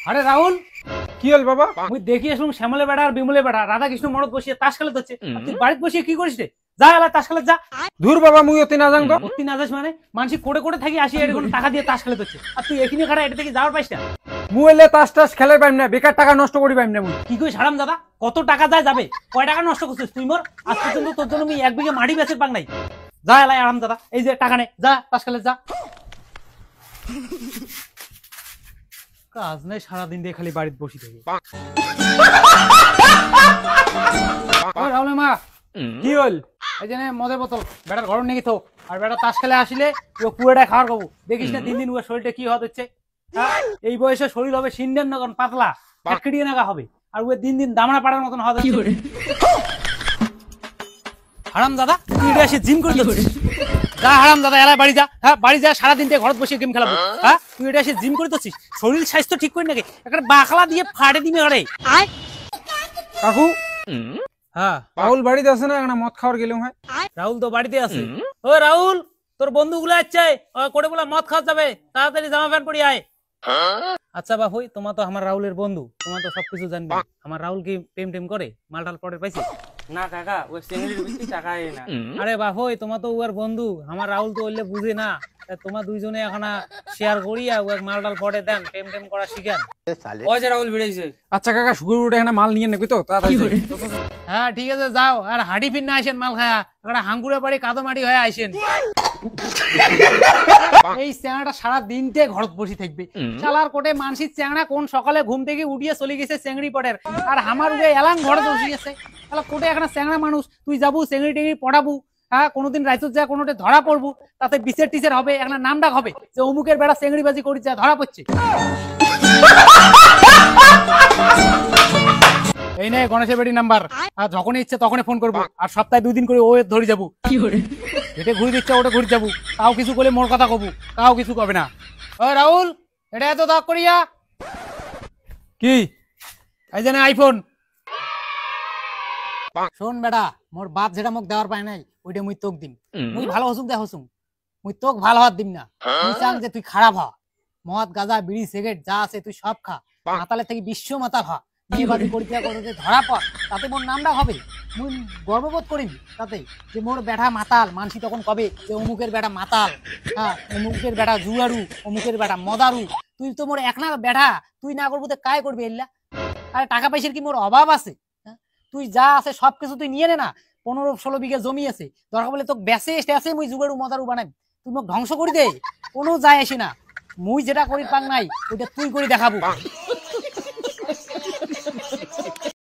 আরে রাহুল, কি হল বাবা? মুই দেখি আসুন শ্যামলে বেড়া আর বিমলে বেড়া রাধা কৃষ্ণ মরদ বসিয়ে তাস খেলে হচ্ছে। তুই বাড়িতে বসিয়ে কি করিস রে? যা এলা তাস খেলে যা। দূর বাবা, মুই অতি না জান গো। অতি না যাস মানে মানসি কোড়ে কোড়ে থাকি আসি এরকম টাকা দিয়ে তাস খেলে হচ্ছে, আর তুই এখানে খাড়া এটা থেকে যাওয়ার পাইস না। মুই এলে তাস টাস খেলে পাইম না, বেকার টাকা নষ্ট করি পাইম না মুই। কি করিস হারাম দাদা? কত টাকা যায় যাবে? কয় টাকা নষ্ট করছিস তুই মোর? আজ পর্যন্ত তোর জন্য আমি 1 বিঘে মাটি বেচের পাক নাই। যা এলাই আরাম দাদা, এই যে টাকা নে, যা তাস খেলে যা। কাজ নাই, সারাদিন দিয়ে খালি বাড়িতে বসে থাকি। রাহুলের মা, কি হল? এই যে মদের বোতল বেটার ঘর নিয়ে তো, আর বেটা তাস খেলে আসলে ও কুড়েটা খাওয়ার খাবো। দেখিস না দিন দিন ওর শরীরটা কি হচ্ছে। এই বয়সে শরীর হবে সিন্ডেন নগন পাতলা ফ্যাক্টরি নাগা হবে, আর ও দিন দিন দামড়া পাড়ার মতন হওয়া যাচ্ছে। হারাম দাদা, তুই এটা এসে জিম করে দিচ্ছিস। যা হারাম দাদা, এলাই বাড়ি যা। হ্যাঁ বাড়ি যা, সারাদিন থেকে ঘর বসে গেম খেলাবো। হ্যাঁ তুই এটা এসে জিম করে দিচ্ছিস, শরীর স্বাস্থ্য ঠিক করে নাকি একটা বাকলা দিয়ে ফাড়ে দিবি ঘরে। কাকু, হ্যাঁ রাহুল বাড়িতে আছে না? একটা মদ খাওয়ার গেলাম। হয় রাহুল তো বাড়িতে আছে। ও রাহুল, তোর বন্ধু গুলো আসছে, করে বলে মদ খাওয়া যাবে, তাড়াতাড়ি জামা প্যান্ট পরি আয়। আচ্ছা বাপুই, তোমার তো আমার রাহুলের বন্ধু, তোমার তো সবকিছু জানবে। আমার রাহুল কি প্রেম টেম করে? মালটাল পরে পাইছে না কাকা, ওই চিংড়ির বেশি টাকা না। আরে বাপুই, তোমার তো ওর বন্ধু, আমার রাহুল তো ওইলে বুঝে না। তোমার দুইজনে এখন শেয়ার করিয়া ও মালটাল পরে দেন, প্রেম টেম করা শিখান। ওই যে রাহুল বেড়েছে। আচ্ছা কাকা, শুকুর উঠে এখানে মাল নিয়ে নেবি তো তাড়াতাড়ি। হ্যাঁ ঠিক আছে, যাও, আর হাঁটি ফির না আইসেন মাল খায়া, একটা হাঙ্গুরে বাড়ি কাদো মাটি হয়ে আইসেন। এই চ্যাংড়াটা সারা দিনতে ঘরত বসে থাকবে। শালার কোটে মানসির চ্যাংড়া কোন সকালে ঘুম থেকে উঠিয়ে চলে গেছে চেংড়ি পটের, আর আমার উঠে এলাম ঘরে বসে গেছে। তাহলে কোটে এখন চ্যাংড়া মানুষ, তুই যাবো চেংড়ি টেংড়ি পড়াবো, হ্যাঁ কোনোদিন রাইতুর যা কোনোটা ধরা পড়বো, তাতে বিচার টিচার হবে, একটা নাম ডাক হবে যে অমুকের বেড়া চেংড়ি বাজি করি যা ধরা পড়ছে। এই নে গণেশের বেটির নাম্বার, আর যখনই ইচ্ছে তখনই ফোন করবো, আর সপ্তাহে 2 দিন করে ও ধরে যাবো। এটা ঘুরে দিচ্ছে, ওটা ঘুরে যাবো, তাও কিছু করলে মোর কথা কবু, তাও কিছু কবে না। ও রাহুল, এটা এত দাগ করিয়া কি? এই যে আইফোন। শোন বেটা, মোর বাপ যেটা মোক দেওয়ার পায় নাই, ওইটা মুই তোক দিম। মুই ভালো হসুম দে হসুম, মুই তোক ভালো হওয়ার দিম না। মুই চাং যে তুই খারাপ হ, মদ গাঁজা বিড়ি সিগারেট যা আছে তুই সব খা, মাতালে থেকে বিশ্ব মাতাল হ, মেয়েবাজি করিতে করতে ধরা পড়, তাতে মোর নামটা হবে। মুই গর্ববোধ করিম তাতে যে মোর বেটা মাতাল, মানসি তখন কবে যে অমুকের বেটা মাতাল, হ্যাঁ অমুকের বেটা জুয়ারু, অমুকের বেটা মদারু। তুই তো মোর এক না বেটা, তুই না করবো কায় করবি এল্লা? আরে টাকা পয়সার কি মোর অভাব আছে? তুই যা আছে সবকিছু তুই নিয়ে নে না, 15-16 বিঘা জমি আছে, দরকার বলে তোকে বেসে টেসে মুই জুগারু মদারু বানাই, তুই মোক ধ্বংস করি দে, কোনো যায় আসি না। মুই যেটা করি পাং নাই ওইটা তুই করে দেখাবো।